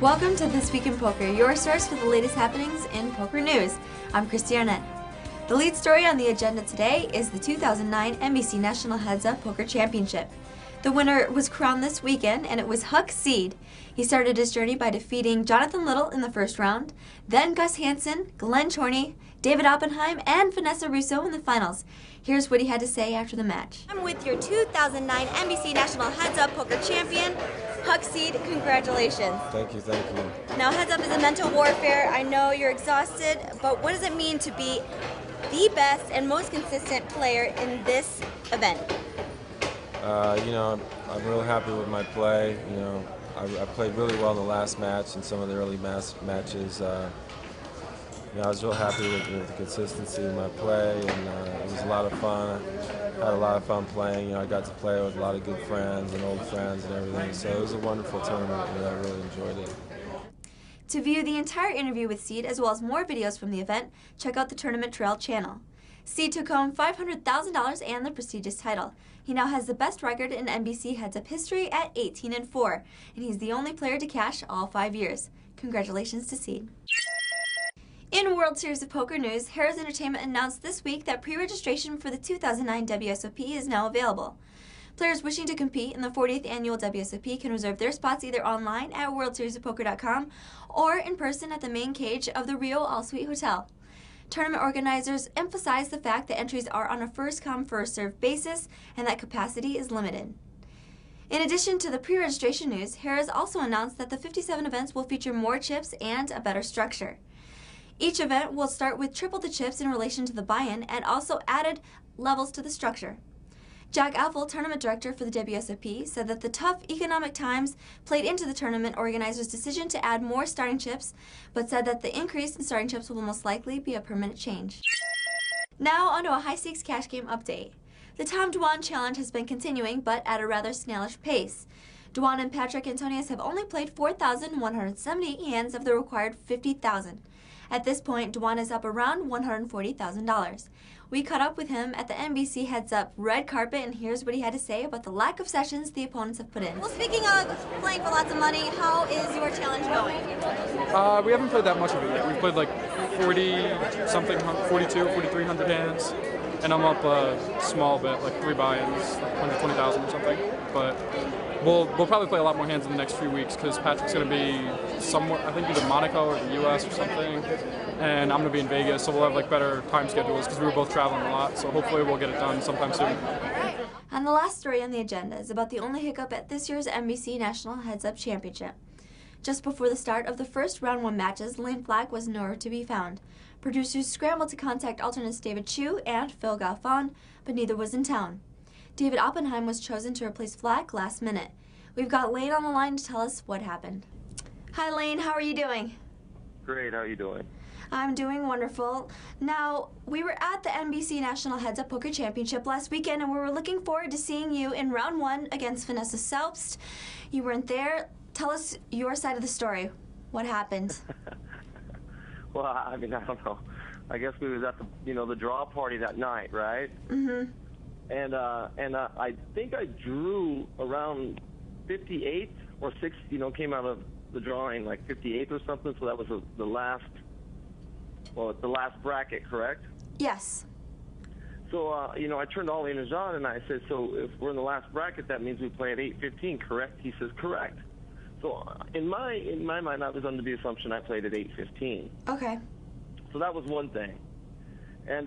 Welcome to This Week in Poker, your source for the latest happenings in poker news. I'm Christy Arnett. The lead story on the agenda today is the 2009 NBC National Heads Up Poker Championship. The winner was crowned this weekend, and it was Huck Seed. He started his journey by defeating Jonathan Little in the first round, then Gus Hansen, Glenn Chorney, David Oppenheim, and Vanessa Russo in the finals. Here's what he had to say after the match. I'm with your 2009 NBC National Heads Up Poker Champion, Huck Seed. Congratulations. Thank you, thank you. Now, Heads Up is a mental warfare. I know you're exhausted, but what does it mean to be the best and most consistent player in this event? I'm real happy with my play. I played really well in the last match and some of the early matches. I was real happy with the consistency of my play, and it was a lot of fun. I had a lot of fun playing. I got to play with a lot of good friends and old friends and everything. So it was a wonderful tournament, and I really enjoyed it. To view the entire interview with Seed, as well as more videos from the event, check out the Tournament Trail channel. Seed took home $500,000 and the prestigious title. He now has the best record in NBC Heads Up history at 18-4, and he's the only player to cash all 5 years. Congratulations to Seed. In World Series of Poker news, Harrah's Entertainment announced this week that pre-registration for the 2009 WSOP is now available. Players wishing to compete in the 40th annual WSOP can reserve their spots either online at worldseriesofpoker.com or in person at the main cage of the Rio All Suite Hotel. Tournament organizers emphasize the fact that entries are on a first-come, first-served basis and that capacity is limited. In addition to the pre-registration news, Harrah's also announced that the 57 events will feature more chips and a better structure. Each event will start with triple the chips in relation to the buy-in and also added levels to the structure. Jack Alfel, tournament director for the WSOP, said that the tough economic times played into the tournament organizers' decision to add more starting chips, but said that the increase in starting chips will most likely be a permanent change. Now onto a high-stakes cash game update. The Tom Dwan challenge has been continuing, but at a rather snailish pace. Dwan and Patrick Antonius have only played 4,178 hands of the required 50,000. At this point, Dwan is up around $140,000. We caught up with him at the NBC Heads Up red carpet, and here's what he had to say about the lack of sessions the opponents have put in. Well, speaking of playing for lots of money, how is your challenge going? We haven't played that much of it yet. We've played like 40-something, 42, 4,300 hands, and I'm up a small bit, like 3 buy-ins, like 120,000 or something. But we'll probably play a lot more hands in the next few weeks because Patrick's going to be somewhere, I think either Monaco or the U.S. or something, and I'm going to be in Vegas, so we'll have like better time schedules because we were both traveling a lot, so hopefully we'll get it done sometime soon. And the last story on the agenda is about the only hiccup at this year's NBC National Heads Up Championship. Just before the start of the first round 1 matches, Layne Flack was nowhere to be found. Producers scrambled to contact alternates David Chu and Phil Galfond, but neither was in town. David Oppenheim was chosen to replace Flack last minute. We've got Layne on the line to tell us what happened. Hi Layne, how are you doing? Great, how are you doing? I'm doing wonderful. Now, we were at the NBC National Heads Up Poker Championship last weekend, and we were looking forward to seeing you in round 1 against Vanessa Selbst. You weren't there. Tell us your side of the story. What happened? Well, I mean, I don't know. I guess we was at the draw party that night, right? Mm-hmm. And I think I drew around 58 or 6, came out of the drawing like 58 or something. So that was the last bracket, correct? Yes. So, I turned all the innings on and I said, so if we're in the last bracket, that means we play at 8:15, correct? He says, correct. So in my mind, I was under the assumption I played at 8:15. Okay. So that was one thing. And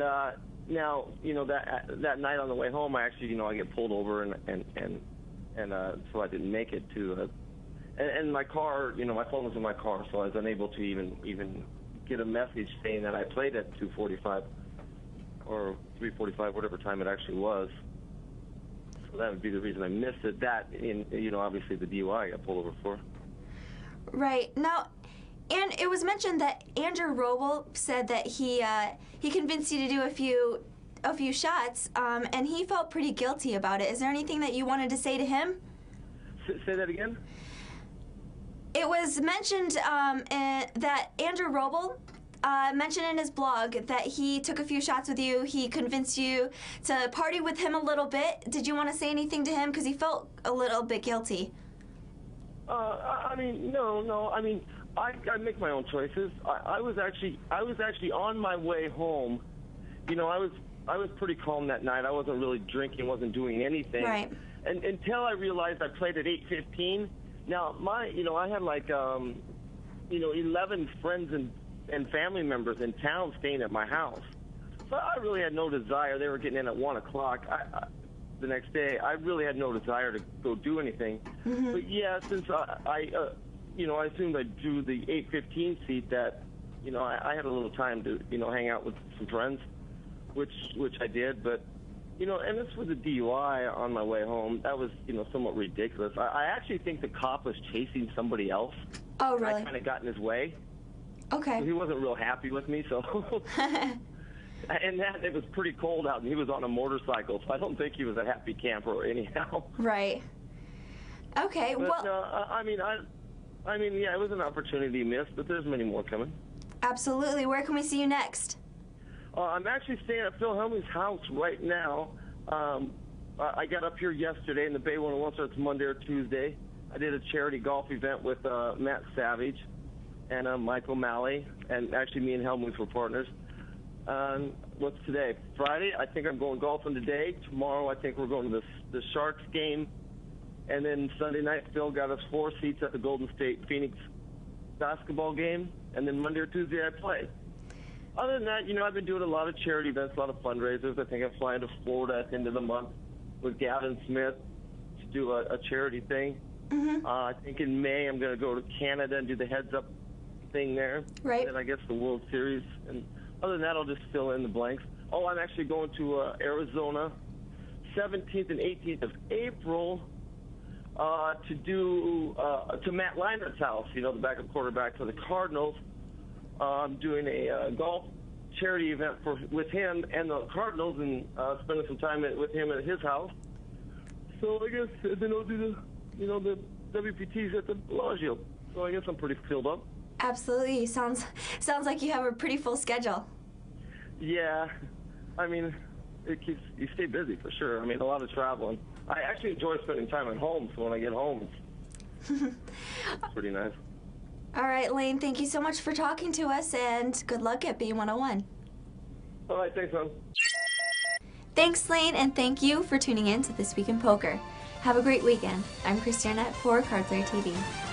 now, that night on the way home, I actually, I get pulled over and so I didn't make it to, and my car, my phone was in my car, so I was unable to even get a message saying that I played at 2:45 or 3:45, whatever time it actually was. So that would be the reason I missed it. That, obviously the DUI I got pulled over for. Right. Now, and it was mentioned that Andrew Roble said that he convinced you to do a few shots, and he felt pretty guilty about it. Is there anything that you wanted to say to him? Say that again? It was mentioned that Andrew Roble mentioned in his blog that he took a few shots with you. He convinced you to party with him a little bit. Did you want to say anything to him? Because he felt a little bit guilty. I mean, no. I mean, I make my own choices. I was actually on my way home. You know, I was pretty calm that night. I wasn't really drinking, wasn't doing anything. Right. And until I realized I played at 8:15. Now, I had like 11 friends and family members in town staying at my house. So I really had no desire. They were getting in at 1 o'clock. The next day, I really had no desire to go do anything. Mm-hmm. But yeah, since I assumed I drew the 8:15 seat, that, I had a little time to, hang out with some friends, which I did. But, and this was a DUI on my way home. That was, somewhat ridiculous. I actually think the cop was chasing somebody else. Oh, really? I kind of got in his way. Okay. So he wasn't real happy with me, so. And it was pretty cold out, and he was on a motorcycle, so I don't think he was a happy camper anyhow. Right. Okay. But, well, I mean, yeah, it was an opportunity missed, but there's many more coming. absolutely. Where can we see you next? I'm actually staying at Phil Helmy's house right now. I got up here yesterday, and the Bay 101 starts Monday or Tuesday. I did a charity golf event with Matt Savage and Mike O'Malley, and actually me and Helmuth were partners. What's today? Friday? I think I'm going golfing today. Tomorrow, I think we're going to the Sharks game. And then Sunday night, Phil got us 4 seats at the Golden State Phoenix basketball game. And then Monday or Tuesday, I play. Other than that, I've been doing a lot of charity events, a lot of fundraisers. I think I'm flying to Florida at the end of the month with Gavin Smith to do a charity thing. Mm-hmm. I think in May, I'm going to go to Canada and do the Heads Up thing there. Right. And I guess the World Series. And other than that, I'll just fill in the blanks. Oh, I'm actually going to Arizona, 17th and 18th of April, to Matt Leinert's house, the backup quarterback for the Cardinals. I'm doing a golf charity event with him and the Cardinals, and spending some time with him at his house. So I guess then I'll do the WPTs at the Bellagio. So I guess I'm pretty filled up. Absolutely. Sounds like you have a pretty full schedule. Yeah, I mean, you stay busy for sure. I mean, a lot of traveling. I actually enjoy spending time at home, so when I get home, it's pretty nice. All right, Layne, thank you so much for talking to us, and good luck at B101. All right, thanks, man. Thanks, Layne, and thank you for tuning in to This Week in Poker. Have a great weekend. I'm Christiana for Cardplayer TV.